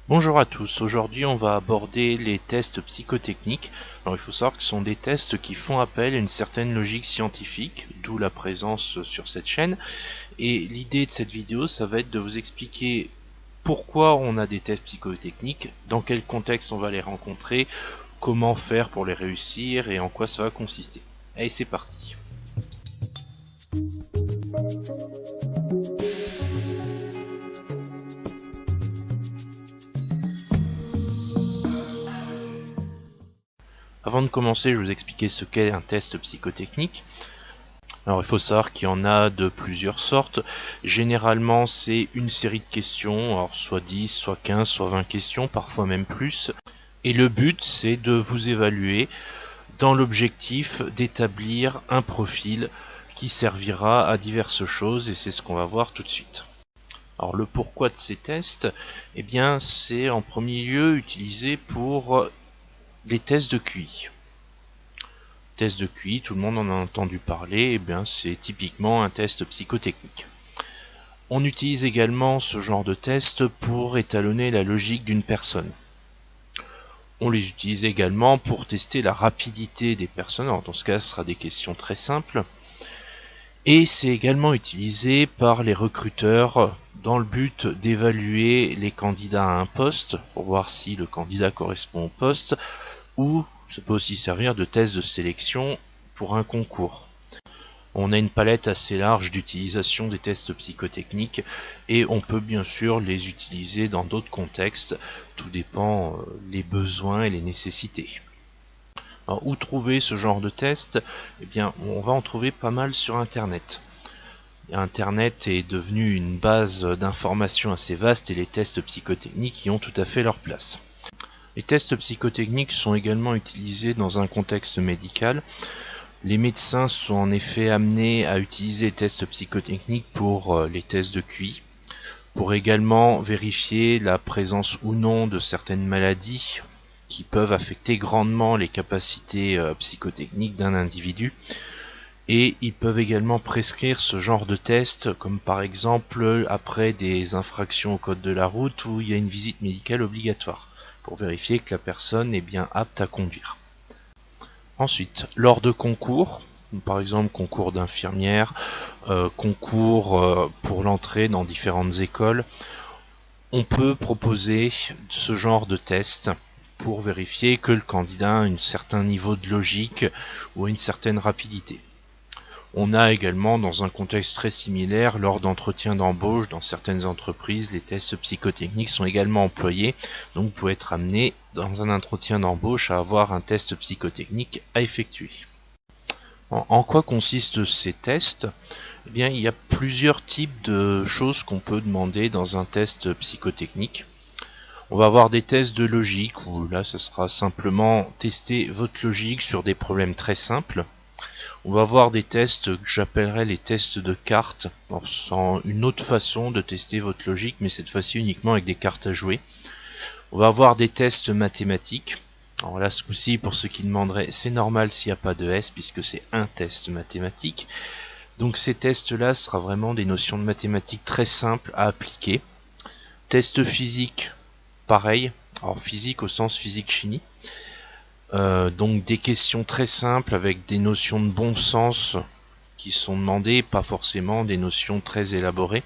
Bonjour à tous, aujourd'hui on va aborder les tests psychotechniques. Alors il faut savoir que ce sont des tests qui font appel à une certaine logique scientifique, d'où la présence sur cette chaîne. Et l'idée de cette vidéo, ça va être de vous expliquer pourquoi on a des tests psychotechniques, dans quel contexte on va les rencontrer, comment faire pour les réussir et en quoi ça va consister. Allez, c'est parti. Avant de commencer, je vais vous expliquer ce qu'est un test psychotechnique. Alors il faut savoir qu'il y en a de plusieurs sortes. Généralement c'est une série de questions, alors soit 10, soit 15, soit 20 questions, parfois même plus. Et le but c'est de vous évaluer dans l'objectif d'établir un profil qui servira à diverses choses, et c'est ce qu'on va voir tout de suite. Alors le pourquoi de ces tests, eh bien c'est en premier lieu utilisé pour les tests de QI. Test de QI, tout le monde en a entendu parler, et bien c'est typiquement un test psychotechnique. On utilise également ce genre de test pour étalonner la logique d'une personne. On les utilise également pour tester la rapidité des personnes, alors dans ce cas ce sera des questions très simples. Et c'est également utilisé par les recruteurs dans le but d'évaluer les candidats à un poste, pour voir si le candidat correspond au poste, ou ça peut aussi servir de test de sélection pour un concours. On a une palette assez large d'utilisation des tests psychotechniques et on peut bien sûr les utiliser dans d'autres contextes, tout dépend les besoins et les nécessités. Alors, où trouver ce genre de test? Eh bien, on va en trouver pas mal sur Internet. Internet est devenu une base d'informations assez vaste et les tests psychotechniques y ont tout à fait leur place. Les tests psychotechniques sont également utilisés dans un contexte médical. Les médecins sont en effet amenés à utiliser les tests psychotechniques pour les tests de QI, pour également vérifier la présence ou non de certaines maladies qui peuvent affecter grandement les capacités psychotechniques d'un individu. Et ils peuvent également prescrire ce genre de tests, comme par exemple après des infractions au code de la route où il y a une visite médicale obligatoire, pour vérifier que la personne est bien apte à conduire. Ensuite, lors de concours, par exemple concours d'infirmière, concours pour l'entrée dans différentes écoles, on peut proposer ce genre de test pour vérifier que le candidat a un certain niveau de logique ou une certaine rapidité. On a également, dans un contexte très similaire, lors d'entretiens d'embauche dans certaines entreprises, les tests psychotechniques sont également employés. Donc vous pouvez être amené dans un entretien d'embauche à avoir un test psychotechnique à effectuer. En quoi consistent ces tests? Eh bien, il y a plusieurs types de choses qu'on peut demander dans un test psychotechnique. On va avoir des tests de logique, où là ce sera simplement tester votre logique sur des problèmes très simples. On va voir des tests que j'appellerais les tests de cartes, sans une autre façon de tester votre logique, mais cette fois-ci uniquement avec des cartes à jouer. On va avoir des tests mathématiques. Alors là, ce coup-ci, pour ceux qui demanderaient, c'est normal s'il n'y a pas de S, puisque c'est un test mathématique. Donc ces tests-là, ce sera vraiment des notions de mathématiques très simples à appliquer. Test physique, pareil. Alors physique au sens physique-chimie. Donc des questions très simples avec des notions de bon sens qui sont demandées, pas forcément des notions très élaborées.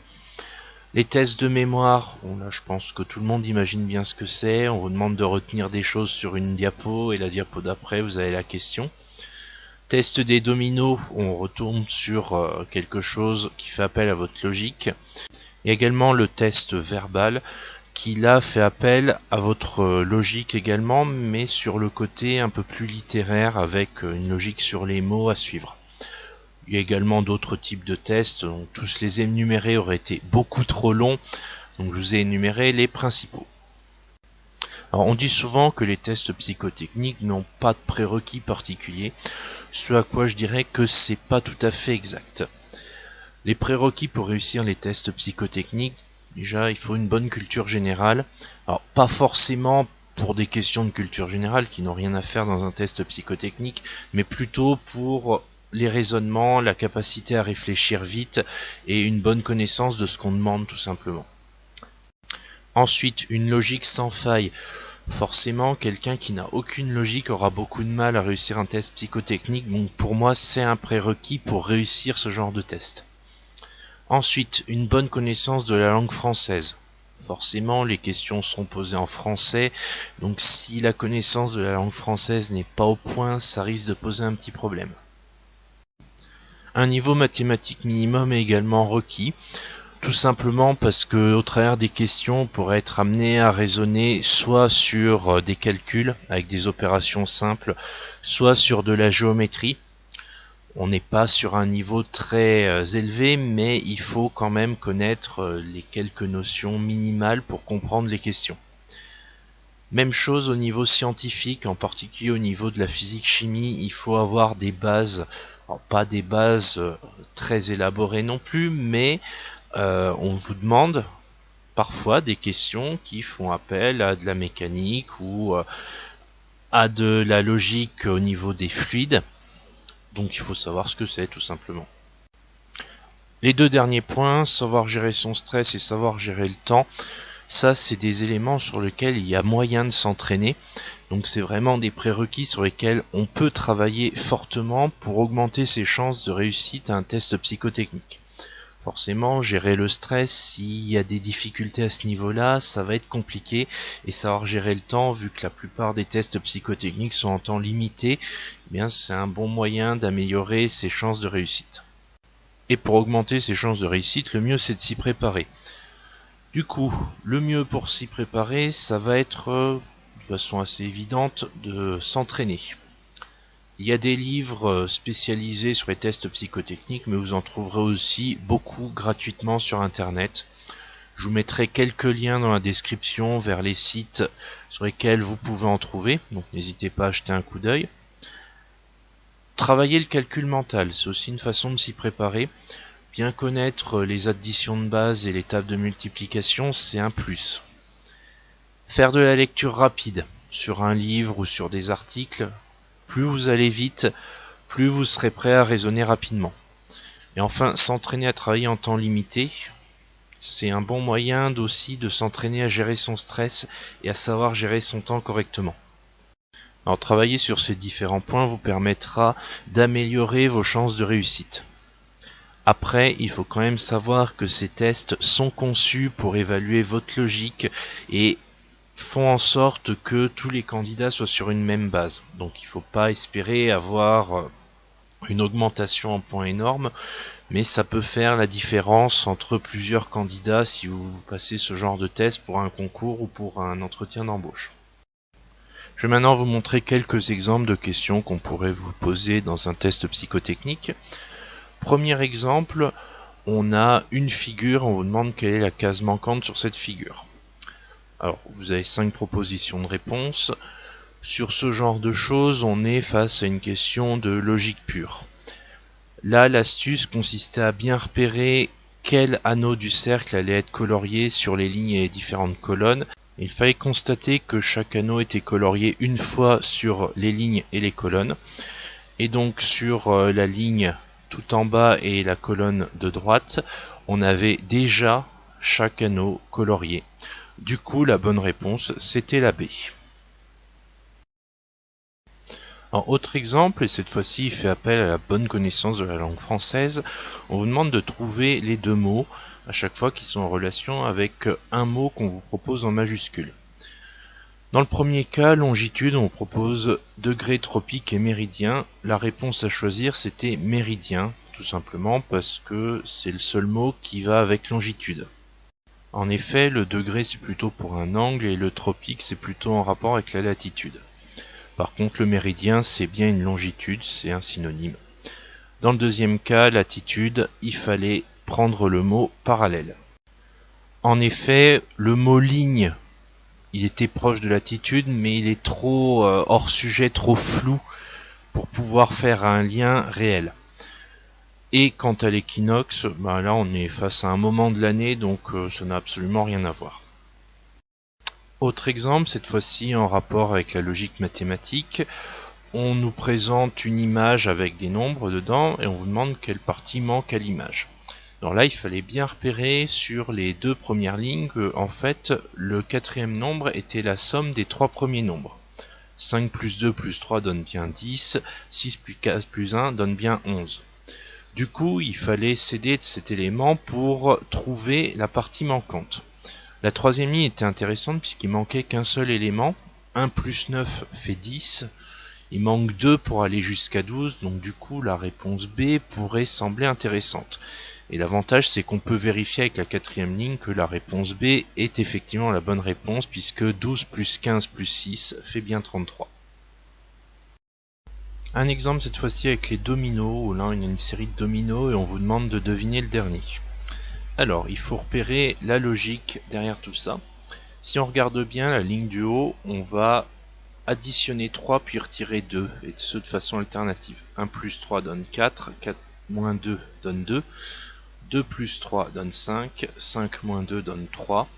Les tests de mémoire, bon là je pense que tout le monde imagine bien ce que c'est, on vous demande de retenir des choses sur une diapo et la diapo d'après vous avez la question. Test des dominos, on retourne sur quelque chose qui fait appel à votre logique. Et également le test verbal, qui là fait appel à votre logique également, mais sur le côté un peu plus littéraire, avec une logique sur les mots à suivre. Il y a également d'autres types de tests, donc tous les énumérer auraient été beaucoup trop longs, donc je vous ai énuméré les principaux. Alors on dit souvent que les tests psychotechniques n'ont pas de prérequis particuliers, ce à quoi je dirais que c'est pas tout à fait exact. Les prérequis pour réussir les tests psychotechniques, déjà, il faut une bonne culture générale. Alors, pas forcément pour des questions de culture générale qui n'ont rien à faire dans un test psychotechnique, mais plutôt pour les raisonnements, la capacité à réfléchir vite et une bonne connaissance de ce qu'on demande tout simplement. Ensuite, une logique sans faille. Forcément, quelqu'un qui n'a aucune logique aura beaucoup de mal à réussir un test psychotechnique, donc pour moi c'est un prérequis pour réussir ce genre de test. Ensuite, une bonne connaissance de la langue française. Forcément, les questions sont posées en français, donc si la connaissance de la langue française n'est pas au point, ça risque de poser un petit problème. Un niveau mathématique minimum est également requis, tout simplement parce que au travers des questions, on pourrait être amené à raisonner soit sur des calculs avec des opérations simples, soit sur de la géométrie. On n'est pas sur un niveau très élevé, mais il faut quand même connaître les quelques notions minimales pour comprendre les questions. Même chose au niveau scientifique, en particulier au niveau de la physique-chimie, il faut avoir des bases, alors pas des bases très élaborées non plus, mais on vous demande parfois des questions qui font appel à de la mécanique ou à de la logique au niveau des fluides. Donc il faut savoir ce que c'est tout simplement. Les deux derniers points, savoir gérer son stress et savoir gérer le temps, ça c'est des éléments sur lesquels il y a moyen de s'entraîner. Donc c'est vraiment des prérequis sur lesquels on peut travailler fortement pour augmenter ses chances de réussite à un test psychotechnique. Forcément, gérer le stress, s'il y a des difficultés à ce niveau-là, ça va être compliqué. Et savoir gérer le temps, vu que la plupart des tests psychotechniques sont en temps limité, eh bien c'est un bon moyen d'améliorer ses chances de réussite. Et pour augmenter ses chances de réussite, le mieux c'est de s'y préparer. Du coup, le mieux pour s'y préparer, ça va être, de façon assez évidente, de s'entraîner. Il y a des livres spécialisés sur les tests psychotechniques, mais vous en trouverez aussi beaucoup gratuitement sur internet. Je vous mettrai quelques liens dans la description vers les sites sur lesquels vous pouvez en trouver, donc n'hésitez pas à jeter un coup d'œil. Travailler le calcul mental, c'est aussi une façon de s'y préparer. Bien connaître les additions de base et les tables de multiplication, c'est un plus. Faire de la lecture rapide sur un livre ou sur des articles, plus vous allez vite, plus vous serez prêt à raisonner rapidement. Et enfin, s'entraîner à travailler en temps limité, c'est un bon moyen aussi de s'entraîner à gérer son stress et à savoir gérer son temps correctement. Alors travailler sur ces différents points vous permettra d'améliorer vos chances de réussite. Après, il faut quand même savoir que ces tests sont conçus pour évaluer votre logique et font en sorte que tous les candidats soient sur une même base. Donc il ne faut pas espérer avoir une augmentation en points énorme, mais ça peut faire la différence entre plusieurs candidats si vous passez ce genre de test pour un concours ou pour un entretien d'embauche. Je vais maintenant vous montrer quelques exemples de questions qu'on pourrait vous poser dans un test psychotechnique. Premier exemple, on a une figure, on vous demande quelle est la case manquante sur cette figure. Alors, vous avez 5 propositions de réponse. Sur ce genre de choses, on est face à une question de logique pure. Là, l'astuce consistait à bien repérer quel anneau du cercle allait être colorié sur les lignes et les différentes colonnes. Il fallait constater que chaque anneau était colorié une fois sur les lignes et les colonnes. Et donc sur la ligne tout en bas et la colonne de droite, on avait déjà chaque anneau colorié. Du coup, la bonne réponse, c'était la B. Alors, autre exemple, et cette fois-ci, il fait appel à la bonne connaissance de la langue française. On vous demande de trouver les deux mots, à chaque fois qui sont en relation avec un mot qu'on vous propose en majuscule. Dans le premier cas, longitude, on propose degré, tropique et méridien. La réponse à choisir, c'était méridien, tout simplement parce que c'est le seul mot qui va avec longitude. En effet, le degré c'est plutôt pour un angle et le tropique c'est plutôt en rapport avec la latitude. Par contre, le méridien c'est bien une longitude, c'est un synonyme. Dans le deuxième cas, latitude, il fallait prendre le mot parallèle. En effet, le mot ligne, il était proche de latitude, mais il est trop hors sujet, trop flou pour pouvoir faire un lien réel. Et quant à l'équinoxe, là on est face à un moment de l'année, donc ça n'a absolument rien à voir. Autre exemple, cette fois-ci en rapport avec la logique mathématique, on nous présente une image avec des nombres dedans et on vous demande quelle partie manque à l'image. Alors là, il fallait bien repérer sur les deux premières lignes que, en fait, le quatrième nombre était la somme des trois premiers nombres. 5 plus 2 plus 3 donne bien 10, 6 plus 4 plus 1 donne bien 11. Du coup, il fallait s'aider de cet élément pour trouver la partie manquante. La troisième ligne était intéressante puisqu'il manquait qu'un seul élément. 1 plus 9 fait 10. Il manque 2 pour aller jusqu'à 12, donc du coup la réponse B pourrait sembler intéressante. Et l'avantage c'est qu'on peut vérifier avec la quatrième ligne que la réponse B est effectivement la bonne réponse puisque 12 plus 15 plus 6 fait bien 33. Un exemple cette fois-ci avec les dominos, où là on a une série de dominos et on vous demande de deviner le dernier. Alors il faut repérer la logique derrière tout ça. Si on regarde bien la ligne du haut, on va additionner 3 puis retirer 2, et ce de façon alternative. 1 plus 3 donne 4, 4 moins 2 donne 2, 2 plus 3 donne 5, 5 moins 2 donne 3,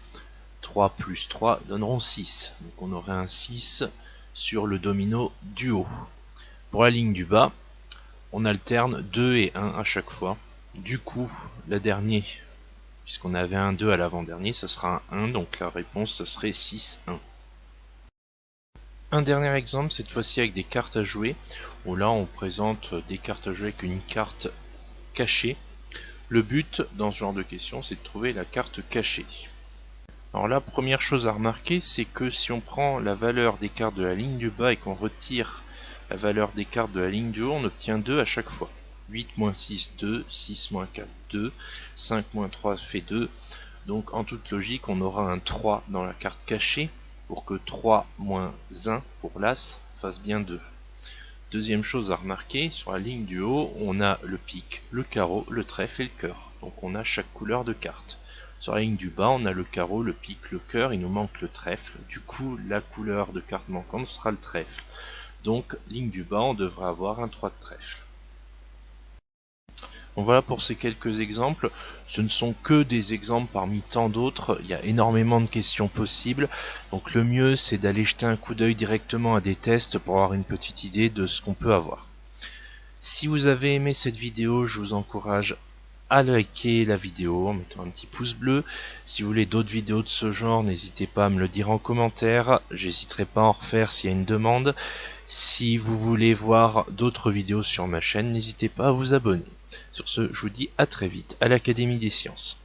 3 plus 3 donneront 6. Donc on aurait un 6 sur le domino du haut. Pour la ligne du bas, on alterne 2 et 1 à chaque fois. Du coup, la dernière, puisqu'on avait un 2 à l'avant-dernier, ça sera un 1, donc la réponse ça serait 6, 1. Un dernier exemple, cette fois-ci avec des cartes à jouer, où là on présente des cartes à jouer avec une carte cachée. Le but dans ce genre de questions, c'est de trouver la carte cachée. Alors la première chose à remarquer, c'est que si on prend la valeur des cartes de la ligne du bas et qu'on retire la valeur des cartes de la ligne du haut, on obtient 2 à chaque fois. 8 moins 6, 2, 6 moins 4, 2, 5 moins 3 fait 2. Donc en toute logique, on aura un 3 dans la carte cachée, pour que 3 moins 1 pour l'As fasse bien 2. Deuxième chose à remarquer, sur la ligne du haut, on a le pique, le carreau, le trèfle et le cœur. Donc on a chaque couleur de carte. Sur la ligne du bas, on a le carreau, le pique, le cœur, il nous manque le trèfle. Du coup, la couleur de carte manquante sera le trèfle. Donc, ligne du bas, on devrait avoir un 3 de trèfle. Donc voilà pour ces quelques exemples. Ce ne sont que des exemples parmi tant d'autres. Il y a énormément de questions possibles. Donc le mieux, c'est d'aller jeter un coup d'œil directement à des tests pour avoir une petite idée de ce qu'on peut avoir. Si vous avez aimé cette vidéo, je vous encourage à liker la vidéo en mettant un petit pouce bleu. Si vous voulez d'autres vidéos de ce genre, n'hésitez pas à me le dire en commentaire. J'hésiterai pas à en refaire s'il y a une demande. Si vous voulez voir d'autres vidéos sur ma chaîne, n'hésitez pas à vous abonner. Sur ce, je vous dis à très vite à l'Académie des Sciences.